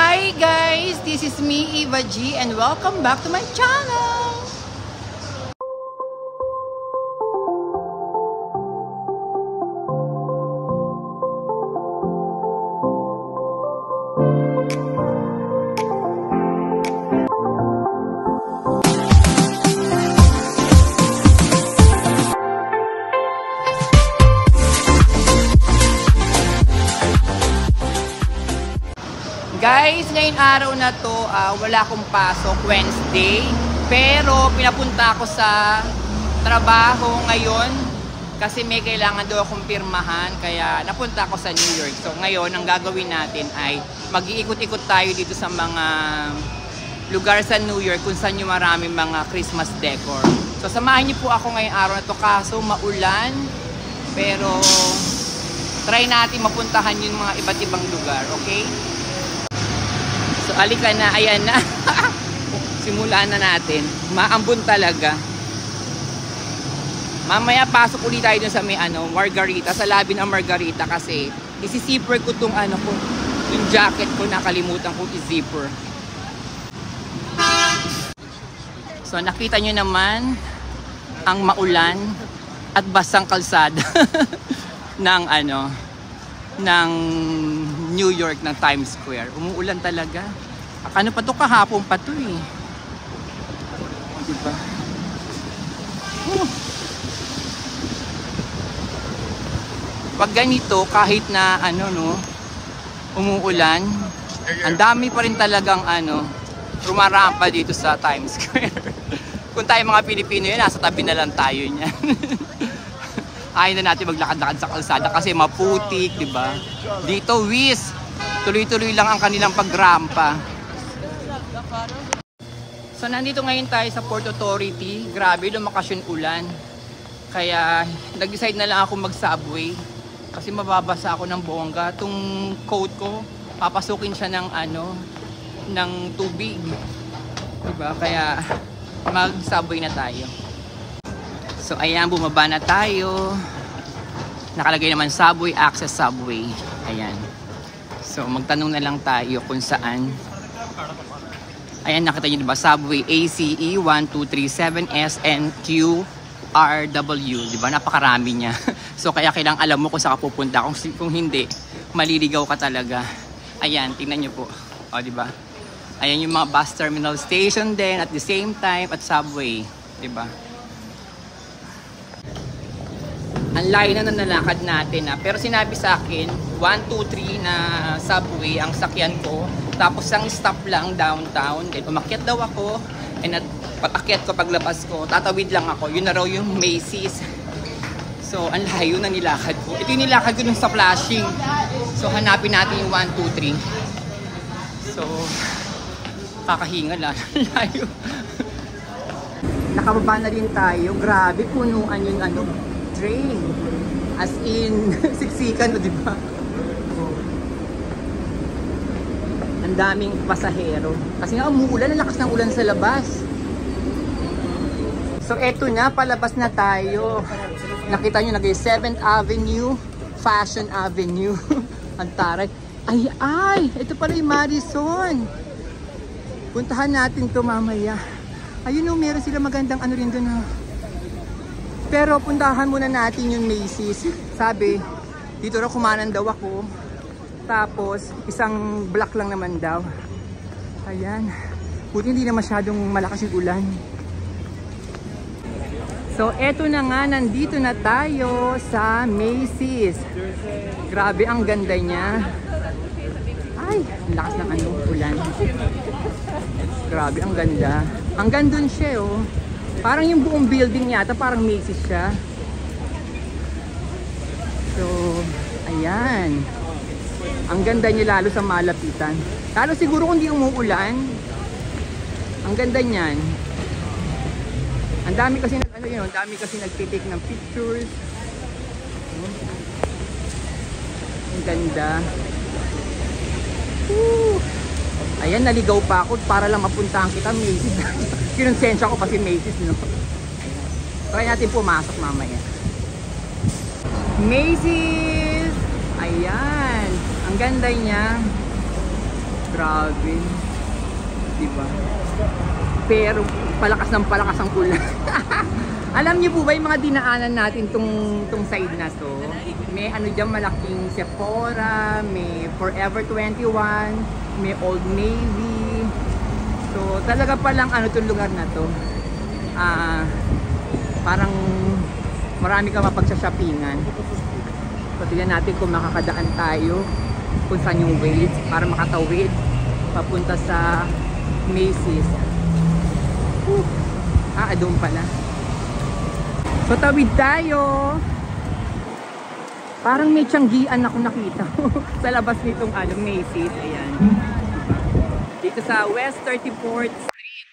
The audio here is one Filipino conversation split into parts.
Hi guys, this is me, Eva G, and welcome back to my channel. Guys, ngayong araw na to, wala akong pasok, Wednesday. Pero pinapunta ako sa trabaho ngayon kasi may kailangan daw akong pirmahan. Kaya napunta ako sa New York. So ngayon, ang gagawin natin ay mag-iikot-ikot tayo dito sa mga lugar sa New York kung saan yung maraming mga Christmas decor. So samahan niyo po ako ngayong araw na to, kaso maulan. Pero try natin mapuntahan yung mga iba't ibang lugar, okay? So, alika na, ayan na. Simulan na natin. Maambon talaga. Mamaya pasok ulit tayo dun sa may Margarita, sa labi ng Margarita kasi isi-zipper ko tong yung jacket ko, nakalimutan ko i-zipper. So, nakita nyo naman ang maulan at basang kalsada ng ng New York, ng Times Square. Umuulan talaga. Ano pa to, kahapon pa to eh. Diba? Pag ganito, kahit na umuulan, ang dami pa rin talagang rumarampa dito sa Times Square. Kung tayo mga Pilipino yun, nasa tabi na lang tayo niyan. Ayaw na natin maglakad-lakad sa kalsada kasi maputik, di ba? Dito, tuloy-tuloy lang ang kanilang pagrampa. So, nandito ngayon tayo sa Port Authority. Grabe, lumakas yung ulan. Kaya, nag-decide na lang ako mag-subway. Kasi mababasa ako ng bongga. Itong coat ko, papasukin siya ng tubig. Diba? Kaya, mag-subway na tayo. So ayan, bumaba na tayo. Nakalagay naman subway, access subway. Ayan. So magtanong na lang tayo kung saan. Ayan, nakita nyo diba? Subway ACE 1237 SNQRW. Diba? Napakarami niya. So kaya kailangan alam mo kung saan ka pupunta. Kung hindi, maliligaw ka talaga. Ayan, tingnan nyo po. O diba? Ayan yung mga bus terminal station din at the same time at subway. Diba? Ang layo na nalakad natin pero sinabi sa akin 1, 2, 3 na subway ang sakyan ko, tapos ang stop lang downtown, then umakyat daw ako, and at pag-akyat ko, paglabas ko, tatawid lang ako, yun na raw yung Macy's. So ang layo na nilakad ko. Ito yung nilakad ko dun sa flashing. So hanapin natin yung 1, 2, 3. So kakahinga lang. Layo. Nakababa na rin tayo. Grabe, punuan yung train. As in, siksikan, di ba? Ang daming pasahero. Kasi nga umuulan, ang lakas ng ulan sa labas. So eto na, palabas na tayo. Nakita nyo, nagay 7th Avenue, Fashion Avenue. Ang taray. Ay, ito pala yung Madison. Puntahan natin to mamaya. Ayun o, meron sila magandang rin doon ha. Pero puntahan muna natin yung Macy's. Sabi, dito raw kumanan daw ako. Tapos, isang block lang naman daw. Ayan. Buti hindi na masyadong malakas yung ulan. So, eto na nga. Nandito na tayo sa Macy's. Grabe, ang ganda niya. Ay, lakas ng ulan. Grabe, ang ganda. Hanggang dun siya oh. Parang yung buong building yata, parang Macy's siya. So, ayan. Ang ganda niya lalo sa malapitan. Lalo siguro kung di umuulan. Ang ganda niyan. Ang dami kasi ang dami kasi nagtitake ng pictures. Ang ganda. Woo! Ayan, naligaw pa ako para lang mapuntahan kita, Macy's. Kinonsensya ko pa si Macy's, no? Try natin pumasok mamaya. Macy's! Ayan! Ang ganda niya. Grabe. Diba? Pero palakas ng palakas ang ulan. Alam niyo po ba yung mga dinaanan natin tong side na to? May ano dyan, malaking Sephora, may Forever 21, may Old Navy. So talaga palang ano tong lugar na to. Parang marami ka mapagsasyapingan. So tignan natin kung makakadaan tayo kung saan yung way para makatawid papunta sa Macy's. Doon pala. So tawid tayo. Parang may tiyanggian ako nakita sa labas nitong Macy's. Ayan. Dito sa West 34th Street.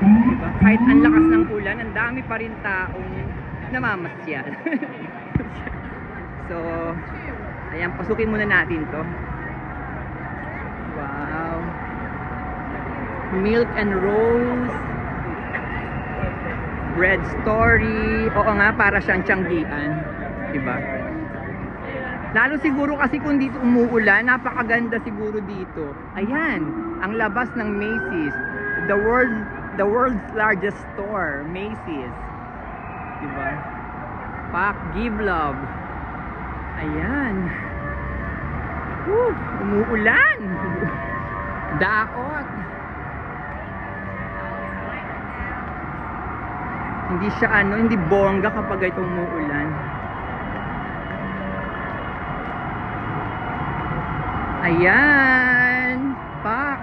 Diba? Kahit ang lakas ng ulan, ang dami pa rin taong namamasyal. So, ayan, pasukin muna natin to. Wow. Milk and Rose. Bread Story. Oo nga, para siyang tiyanggian. Diba? Lalo siguro kasi kung dito umuulan, napakaganda siguro dito. Ayan, ang labas ng Macy's. The world's largest store, Macy's. Diba? Pack, give love. Ayan. Umuulan. Daot. Hindi siya hindi bongga kapag itong umuulan. Ayan. Pack.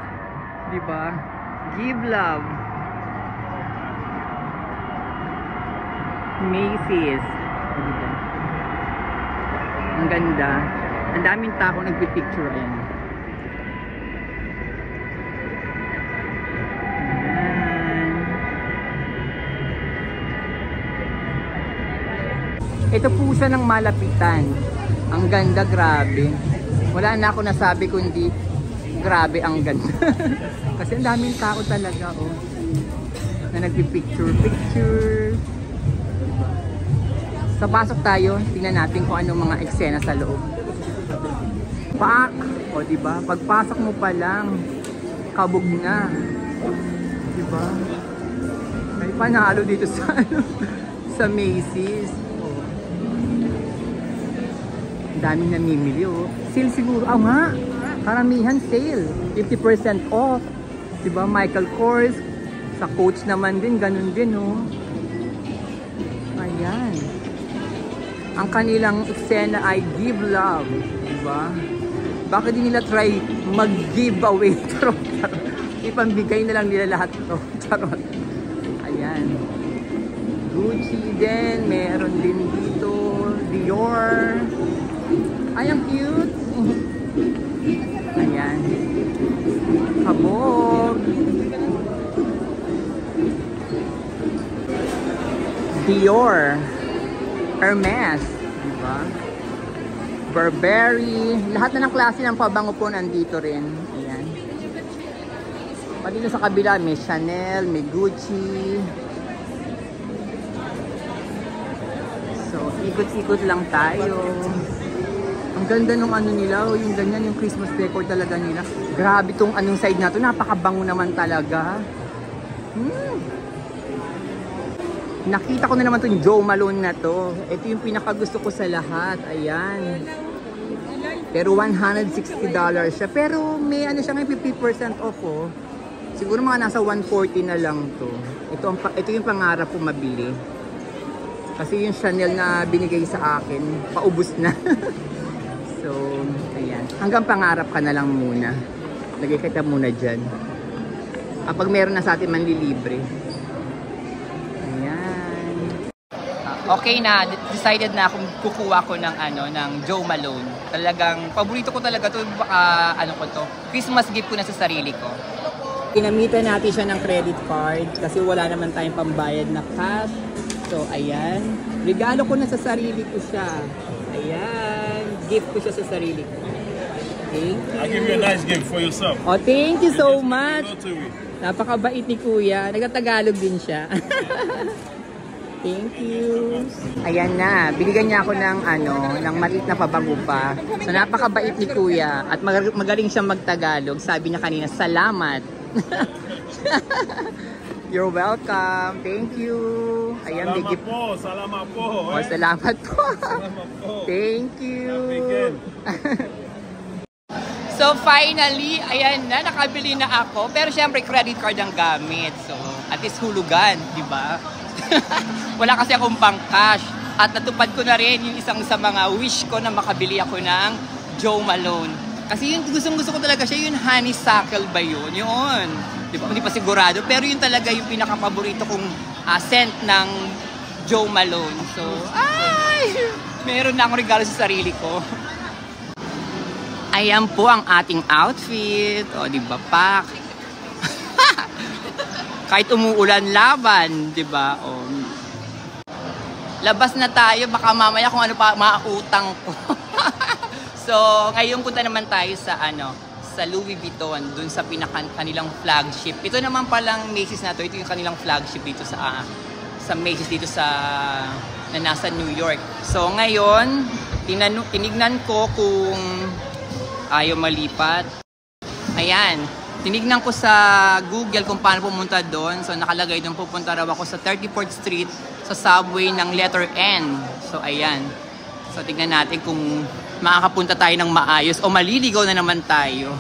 Diba? Give love. Macy's. Diba? Ang ganda. Ang daming tao nagpipicture. Ayan. Ito po siya ng malapitan. Ang ganda, grabe. Wala na ako nasabi kundi grabe ang ganda. Kasi ang daming tao talaga, oh. Na nagpipicture. Diba? So pasok tayo, tingnan natin kung anong mga eksena sa loob. Pak! O diba? Pagpasok mo pa lang, kabog na. Diba? May panalo dito sa sa Macy's. Daming namimili, oh. Sale siguro. Nga. Karamihan sale. 50% off. Diba? Michael Kors. Sa Coach naman din. Ganun din, oh. Ayan. Ang kanilang eksena ay give love. Diba? Bakit din nila try mag-give away? Ipambigay na lang nila lahat ito. Charot. Ayan. Gucci din. Meron din dito. Dior. Ay, ang cute. Ayan. Kabog. Dior. Hermes. Diba? Burberry. Lahat na ng klase ng pabango po nandito rin. Ayan. Pati dito sa kabila, may Chanel, may Gucci. So, ikot-ikot lang tayo. Ang ganda nung ano nila, yung ganyan, yung Christmas decor talaga nila. Grabe tong anong side na to, napakabango naman talaga. Nakita ko na naman tong Jo Malone na to. Ito yung pinakagusto ko sa lahat. Ayan. Pero $160 siya. Pero may ano siya ngayon, 50% off, oh. Siguro mga nasa 140 na lang to. Ito yung pangarap ko mabili. Kasi yung Chanel na binigay sa akin, paubos na. So, ayan. Hanggang pangarap ka na lang muna. Lagay kita muna dyan. Kapag meron na sa atin manlilibre. Ayan. Okay na. Decided na akong kukuha ko ng ng Jo Malone. Talagang, paborito ko talaga to. Christmas gift ko na sa sarili ko. Kinamitan natin siya ng credit card kasi wala naman tayong pambayad na cash. So, ayan. Regalo ko na sa sarili ko siya. Ayan. Gift ko siya sa sarili ko. Thank you. I'll give you a nice gift for yourself. Oh, thank you so much. Napakabait ni Kuya. Nagtatagalog din siya. Thank you. Ayan na, binigyan niya ako ng ng maliit na pabango pa. So napakabait ni Kuya at magaling siyang magtagalog. Sabi niya kanina, salamat. You're welcome. Thank you. Ayan, salamat po. Salamat po. Oh, salamat po. Salamat po. Thank you. So finally, ayan na, nakabili na ako. Pero syempre credit card ang gamit. So at least hulugan, di ba? Wala kasi akong pang-cash. At natupad ko na rin yung isang sa mga wish ko na makabili ako ng Jo Malone. Kasi yun, gusto ko talaga siya, yung honeysuckle ba yun? Yun. Di ba? Hindi pa sigurado. Pero yun talaga yung pinaka-paborito kong scent ng Jo Malone. So, ay! Meron na akong regalo sa sarili ko. Ayan po ang ating outfit. O, di ba, pak? Kahit umuulan, laban, di ba? O, labas na tayo, baka mamaya kung ano pa mautang ko. So, ngayon punta naman tayo sa sa Louis Vuitton, dun sa kanilang flagship. Ito naman palang Macy's na to, ito yung kanilang flagship dito sa Macy's dito na nasa New York. So, ngayon, tinignan ko kung ayaw malipat. Ayan. Tinignan ko sa Google kung paano pumunta doon. So, nakalagay doon, pupunta raw ako sa 34th Street sa subway ng letter N. So, ayan. So, tignan natin kung makakapunta tayo ng maayos o maliligaw na naman tayo.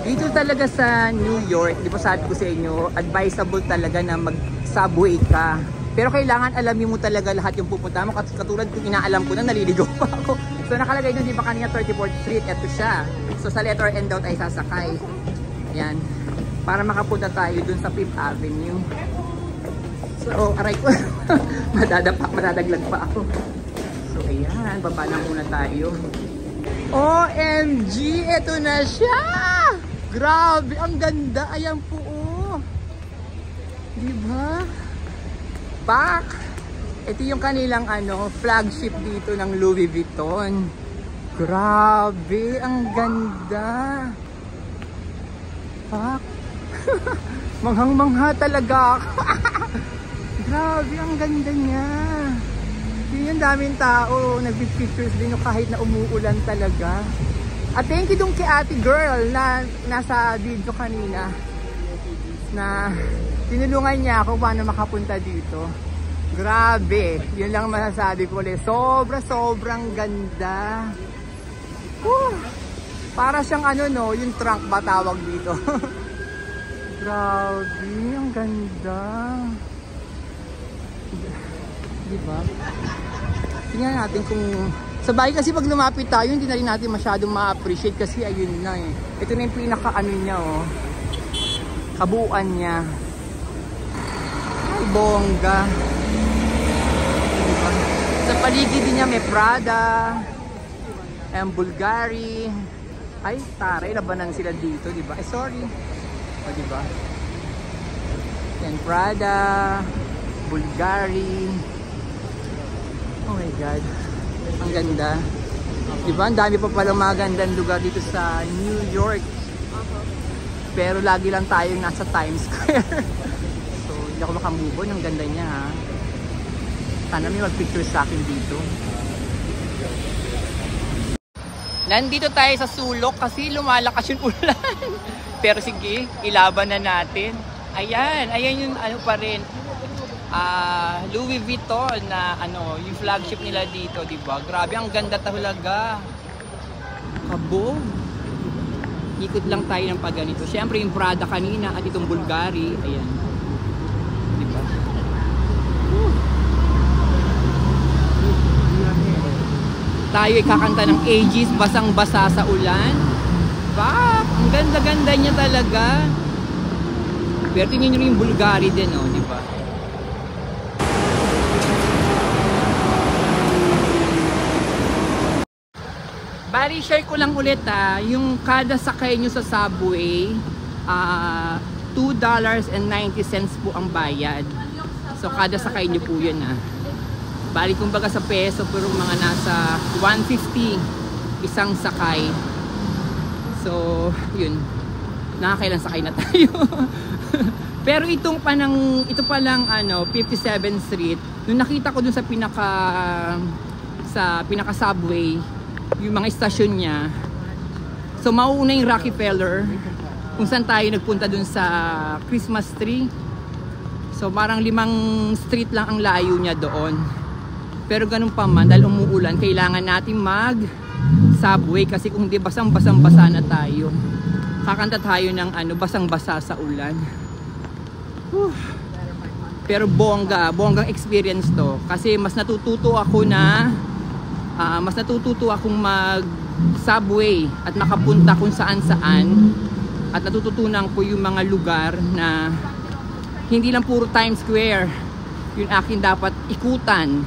Dito talaga sa New York, di ba sabi ko sa inyo, advisable talaga na mag-subway ka. Pero kailangan alamin mo talaga lahat yung pupunta mo. Katulad kung inaalam ko na, naliligaw pa ako. So nakalagay doon, di ba kanina 34th Street, eto siya. So sa letter N daw tayo sasakay. Yan. Para makapunta tayo doon sa 5th Avenue. So, aray ko. Madadaglag pa ako. So ayan, baba na muna tayo. OMG! Eto na siya! Grabe, ang ganda. Ayan po, oh. Diba? Pak! Ito yung kanilang flagship dito ng Louis Vuitton. Grabe, ang ganda. Pak! Manghang-mangha talaga ako. Grabe, ang ganda niya. Yun yung daming tao, nag-pictures din kahit na umuulan talaga. At thank you dun kay ate girl na nasa video kanina. Na tinulungan niya ako paano makapunta dito. Grabe, yun lang masasabi ko ulit. Sobrang ganda. Para siyang yung trunk ba tawag dito. Grabe, ang ganda. Diba? Tingnan natin kung sabay kasi pag lumapit tayo, hindi na rin natin masyadong ma-appreciate kasi ayun na eh. Ito na yung pinaka niya oh. Kabuuan niya. Ay, bongga. Diba? Sa paligid din niya may Prada, Bulgari. Ay, taray, labanan sila dito, diba? Eh, sorry. O, diba? Yan, Prada, Bulgari. Oh my God. Ang ganda. Diba? Ang dami pa palang magandang lugar dito sa New York. Pero lagi lang tayong nasa Times Square. So, hindi ako makamove on. Ang ganda niya ha. Sana may mag-picture sa akin dito. Nandito tayo sa sulok kasi lumalakas yung ulan. Pero sige, ilaban na natin. Ayan. Ayan yung pa rin. Louis Vuitton na yung flagship nila dito, di ba? Grabe, ang ganda talaga. Kabog. Ikot lang tayo ng pagganito. Siyempre yung Prada kanina at itong Bulgari, ayan. Di ba? Tayo ay kakanta ng Aegis, basang-basa sa ulan. Pak! Ang ganda-ganda niya talaga. Pero tingnan nyo yung Bulgari din, oh, di ba? Bali, share ko lang ulit yung kada sakay nyo sa subway, $2.90 po ang bayad. So kada sakay nyo po yun Bali, kumbaga sa peso, pero mga nasa 150 isang sakay. So, yun. Nakakailan sakay na tayo. Pero ito pa lang 57th Street, nung nakita ko dun sa pinaka subway, yung mga istasyon niya. So mauuna yung Rockefeller, kung saan tayo nagpunta dun sa Christmas tree. So parang 5 street lang ang layo niya doon. Pero ganun pa man, dahil umuulan, kailangan natin mag subway kasi kung hindi basang-basa na tayo. Kakanta tayo ng basang-basa sa ulan. Pero bonggang experience to kasi mas natututo akong mag subway at makapunta kung saan at natututunan ko yung mga lugar na hindi lang puro Times Square yung akin dapat ikutan.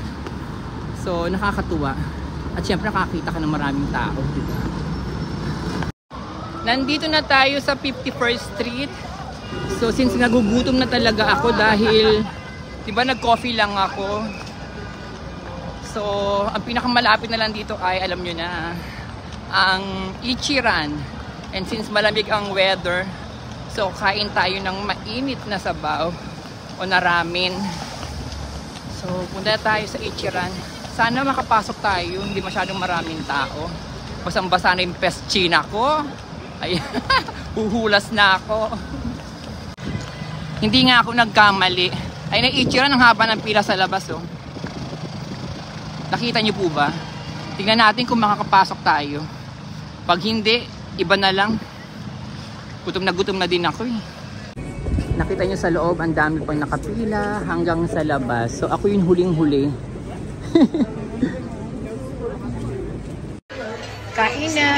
So nakakatuwa at syempre nakakita ka ng maraming tao, diba? Nandito na tayo sa 51st Street. So since nagugutom na talaga ako dahil diba nag-coffee lang ako. So ang pinakamalapit na lang dito ay alam nyo na ang Ichiran. And since malamig ang weather, so kain tayo ng mainit na sabaw o na ramen. So punta tayo sa Ichiran. Sana makapasok tayo, hindi masyadong maraming tao. Basang-basa na yung pestina ko. Ay, huhulas na ako. Hindi nga ako nagkamali. Ay, na-Ichiran ang haba ng pila sa labas, oh. Nakita niyo po ba? Tingnan natin kung makakapasok tayo. Pag hindi, iba na lang. Gutom na din ako, eh. Nakita niyo sa loob, ang dami pang nakapila hanggang sa labas. So, ako yung huling-huli. Kain na!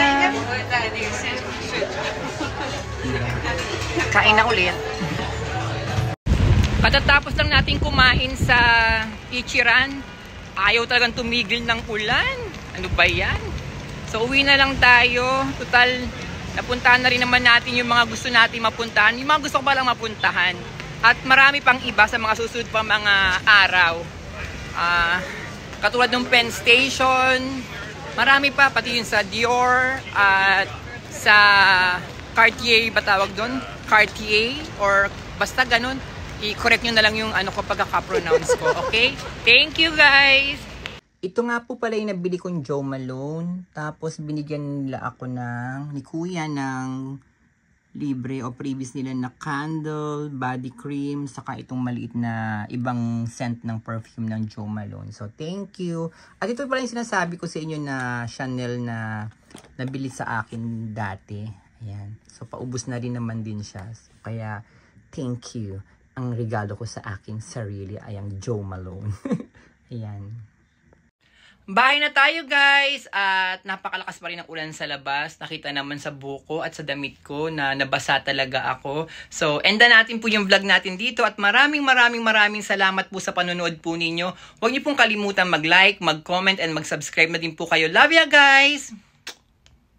Kain na ulit. Katatapos lang natin kumain sa Ichiran, ayaw talagang tumigil ng ulan. Ano ba yan? So uwi na lang tayo. Total, napuntahan na rin naman natin yung mga gusto natin mapuntahan. Yung mga gusto ko palang mapuntahan. At marami pang iba sa mga susunod pa mga araw. Katulad ng Penn Station. Marami pa, pati yun sa Dior at sa Cartier, ba tawag doon? Cartier or basta ganun. I-correct nyo na lang yung pagkaka-pronounce ko, okay? Thank you, guys! Ito nga po pala yung nabili kong Jo Malone. Tapos binigyan nila ako ni Kuya ng libre o previous nila na candle, body cream, saka itong maliit na ibang scent ng perfume ng Jo Malone. So, thank you! At ito pala yung sinasabi ko sa inyo na Chanel na nabili sa akin dati. Ayan. So, paubos na rin naman din siya. So, kaya, thank you. Ang regalo ko sa aking sarili ay ang Jo Malone. Ayan. Bahay na tayo, guys! At napakalakas pa rin ang ulan sa labas. Nakita naman sa buko at sa damit ko na nabasa talaga ako. So, enda natin po yung vlog natin dito. At maraming salamat po sa panonood po ninyo. Huwag niyo pong kalimutan mag-like, mag-comment, and mag-subscribe na din po kayo. Love ya, guys!